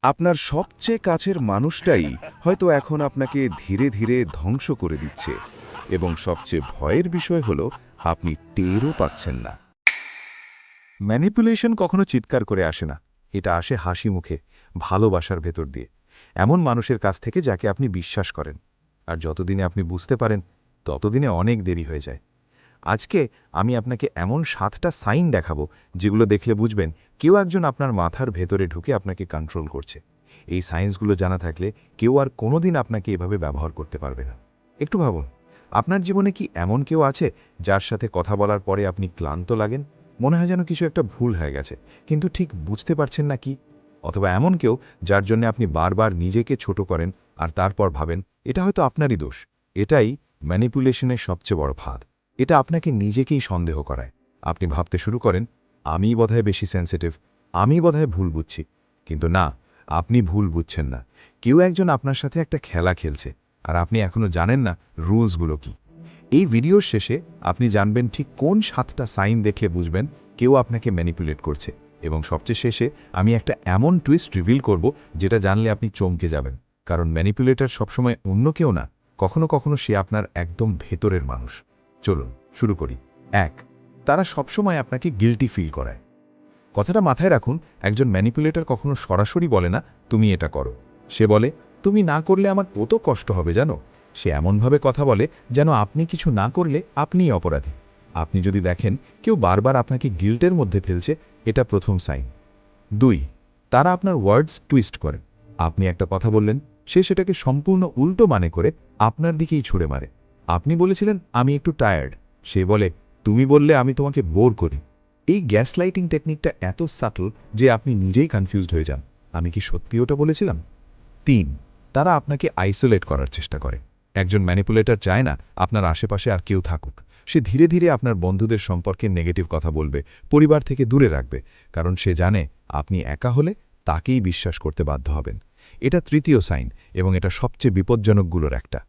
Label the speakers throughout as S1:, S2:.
S1: আপনার সবচেয়ে কাছের মানুষটাই হয়তো এখন আপনাকে ধীরে ধীরে ধ্বংস করে দিচ্ছে এবং সবচেয়ে ভয়ের বিষয় হলো আপনি টেরও পাচ্ছেন না। ম্যানিপুলেশন কখনো চিৎকার করে আসে না, এটা আসে হাসি মুখে, ভালোবাসার ভেতর দিয়ে, এমন মানুষের কাছ থেকে যাকে আপনি বিশ্বাস করেন। আর যতদিনে আপনি বুঝতে পারেন ততদিনে অনেক দেরি হয়ে যায়। আজকে আমি আপনাকে এমন 7টা সাইন দেখাবো যেগুলো দেখলে বুঝবেন কেউ একজন আপনার মাথার ভেতরে ঢুকে আপনাকে কন্ট্রোল করছে। এই সাইন্সগুলো জানা থাকলে কেউ আর কোনোদিন আপনাকে এভাবে ব্যবহার করতে পারবে না। একটু ভাবুন, আপনার জীবনে কি এমন কেউ আছে যার সাথে কথা বলার পরে আপনি ক্লান্ত লাগেন, মনে হয় যেন কিছু একটা ভুল হয়ে গেছে, কিন্তু ঠিক বুঝতে পারছেন না কি? অথবা এমন কেউ যার জন্য আপনি বারবার নিজেকে ছোট করেন আর তারপর ভাবেন এটা হয়তো আপনারই দোষ। এটাই ম্যানিপুলেশনের সবচেয়ে বড় ফাঁদ। এটা আপনাকে নিজেকেই সন্দেহ করায়। আপনি ভাবতে শুরু করেন আমিই বোধহয় বেশি সেন্সিটিভ, আমি বোধহয় ভুল বুঝছি। কিন্তু না, আপনি ভুল বুঝছেন না। কেউ একজন আপনার সাথে একটা খেলা খেলছে, আর আপনি এখনো জানেন না রুলসগুলো কি। এই ভিডিওর শেষে আপনি জানবেন ঠিক কোন 7টা সাইন দেখলে বুঝবেন কেউ আপনাকে ম্যানিপুলেট করছে। এবং সবচেয়ে শেষে আমি একটা এমন টুইস্ট রিভিল করব যেটা জানলে আপনি চমকে যাবেন। কারণ ম্যানিপুলেটর সবসময় অন্য কেউ না, কখনো কখনো সে আপনার একদম ভেতরের মানুষ। চলুন শুরু করি। 1, তারা সবসময় আপনাকে গিল্টি ফিল করায়। কথাটা মাথায় রাখুন, একজন ম্যানিপুলেটর কখনো সরাসরি বলে না তুমি এটা করো। সে বলে তুমি না করলে আমার কত কষ্ট হবে জানো। সে এমনভাবে কথা বলে যেন আপনি কিছু না করলে আপনিই অপরাধী। আপনি যদি দেখেন কেউ বারবার আপনাকে গিল্টের মধ্যে ফেলছে, এটা প্রথম সাইন। 2, তারা আপনার ওয়ার্ডস টুইস্ট করে। আপনি একটা কথা বললেন, সে সেটাকে সম্পূর্ণ উল্টো মানে করে আপনার দিকেই ছুড়ে মারে। আপনি বলেছিলেন আমি একটু টায়ার্ড, সে বলে তুমি বললে আমি তোমাকে বোর করি। এই গ্যাসলাইটিং টেকনিকটা এত সাটল যে আপনি নিজেই কনফিউজড হয়ে যান, আমি কি সত্যি ওটা বলেছিলাম। 3, তারা আপনাকে আইসোলেট করার চেষ্টা করে। একজন ম্যানিপুলেটর চায় না আপনার আশেপাশে আর কেউ থাকুক। সে ধীরে ধীরে আপনার বন্ধুদের সম্পর্কে নেগেটিভ কথা বলবে, পরিবার থেকে দূরে রাখবে, কারণ সে জানে আপনি একা হলে তাকেই বিশ্বাস করতে বাধ্য হবেন। এটা তৃতীয় সাইন, এবং এটা সবচেয়ে বিপজ্জনকগুলোর একটা।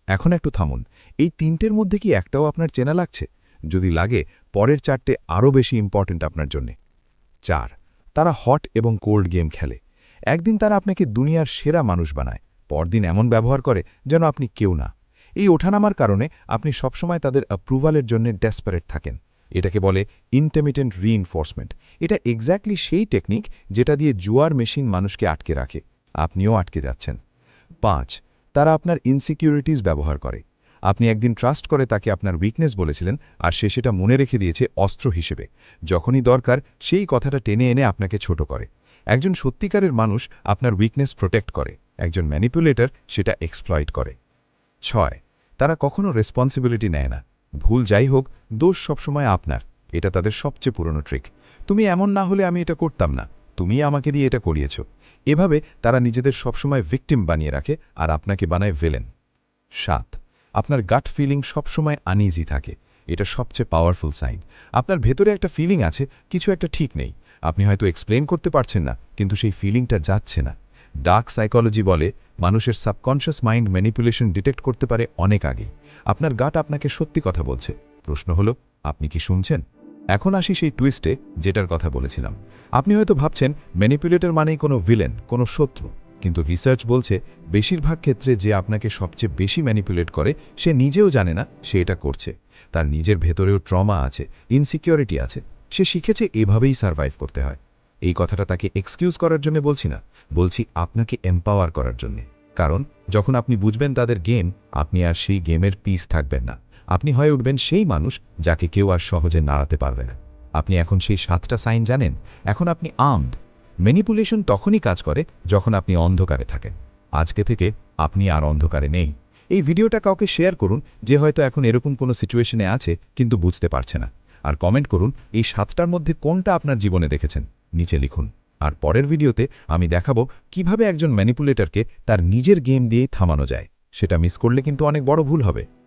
S1: এখন একটু থামুন, এই 3টের মধ্যে কি একটাও আপনার চেনা লাগছে? যদি লাগে, পরের 4টে আরও বেশি ইম্পর্ট্যান্ট আপনার জন্যে। 4, তারা হট এবং কোল্ড গেম খেলে। একদিন তারা আপনাকে দুনিয়ার সেরা মানুষ বানায়, পরদিন এমন ব্যবহার করে যেন আপনি কেউ না। এই ওঠানামার কারণে আপনি সবসময় তাদের অ্যাপ্রুভালের জন্য ডেসপারেট থাকেন। এটাকে বলে ইন্টারমিটেন্ট রিইনফোর্সমেন্ট। এটা এক্স্যাক্টলি সেই টেকনিক যেটা দিয়ে জুয়ার মেশিন মানুষকে আটকে রাখে। আপনিও আটকে যাচ্ছেন। 5, তারা আপনার ইনসিকিউরিটিজ ব্যবহার করে। আপনি একদিন ট্রাস্ট করে তাকে আপনার উইকনেস বলেছিলেন, আর সে সেটা মনে রেখে দিয়েছে অস্ত্র হিসেবে। যখনই দরকার সেই কথাটা টেনে এনে আপনাকে ছোট করে। একজন সত্যিকারের মানুষ আপনার উইকনেস প্রোটেক্ট করে, একজন ম্যানিপুলেটর সেটা এক্সপ্লয়েট করে। 6, তারা কখনো রেসপন্সিবিলিটি নেয় না। ভুল যাই হোক, দোষ সবসময় আপনার। এটা তাদের সবচেয়ে পুরনো ট্রিক। তুমি এমন না হলে আমি এটা করতাম না, তুমিই আমাকে দিয়ে এটা করিয়েছ। এভাবে তারা নিজেদের সবসময় ভিকটিম বানিয়ে রাখে আর আপনাকে বানায় ভিলেন। 7, আপনার গাট ফিলিং সবসময় আনইজি থাকে। এটা সবচেয়ে পাওয়ারফুল সাইন। আপনার ভেতরে একটা ফিলিং আছে কিছু একটা ঠিক নেই। আপনি হয়তো এক্সপ্লেন করতে পারছেন না, কিন্তু সেই ফিলিংটা যাচ্ছে না। ডার্ক সাইকোলজি বলে মানুষের সাবকনশিয়াস মাইন্ড ম্যানিপুলেশন ডিটেক্ট করতে পারে অনেক আগে। আপনার গাট আপনাকে সত্যি কথা বলছে। প্রশ্ন হলো আপনি কি শুনছেন? এখন আসি সেই টুইস্টে যেটার কথা বলেছিলাম। আপনি হয়তো ভাবছেন ম্যানিপুলেটর মানেই কোনো ভিলেন, কোনো শত্রু। কিন্তু রিসার্চ বলছে বেশিরভাগ ক্ষেত্রে যে আপনাকে সবচেয়ে বেশি ম্যানিপুলেট করে সে নিজেও জানে না সে এটা করছে। তার নিজের ভেতরেও ট্রমা আছে, ইনসিকিউরিটি আছে। সে শিখেছে এভাবেই সারভাইভ করতে হয়। এই কথাটা তাকে এক্সকিউজ করার জন্য বলছি না, বলছি আপনাকে এম্পাওয়ার করার জন্যে। কারণ যখন আপনি বুঝবেন তাদের গেম, আপনি আর সেই গেমের পিস থাকবেন না। আপনি হয়ে উঠবেন সেই মানুষ যাকে কেউ আর সহজে নাড়াতে পারবে না। আপনি এখন সেই 7টা সাইন জানেন, এখন আপনি আর্মড। ম্যানিপুলেশন তখনই কাজ করে যখন আপনি অন্ধকারে থাকেন। আজকে থেকে আপনি আর অন্ধকারে নেই। এই ভিডিওটা কাউকে শেয়ার করুন যে হয়তো এখন এরকম কোনো সিচুয়েশনে আছে কিন্তু বুঝতে পারছে না। আর কমেন্ট করুন এই 7টার মধ্যে কোনটা আপনার জীবনে দেখেছেন, নিচে লিখুন। আর পরের ভিডিওতে আমি দেখাবো কিভাবে একজন ম্যানিপুলেটরকে তার নিজের গেম দিয়েই থামানো যায়। সেটা মিস করলে কিন্তু অনেক বড় ভুল হবে।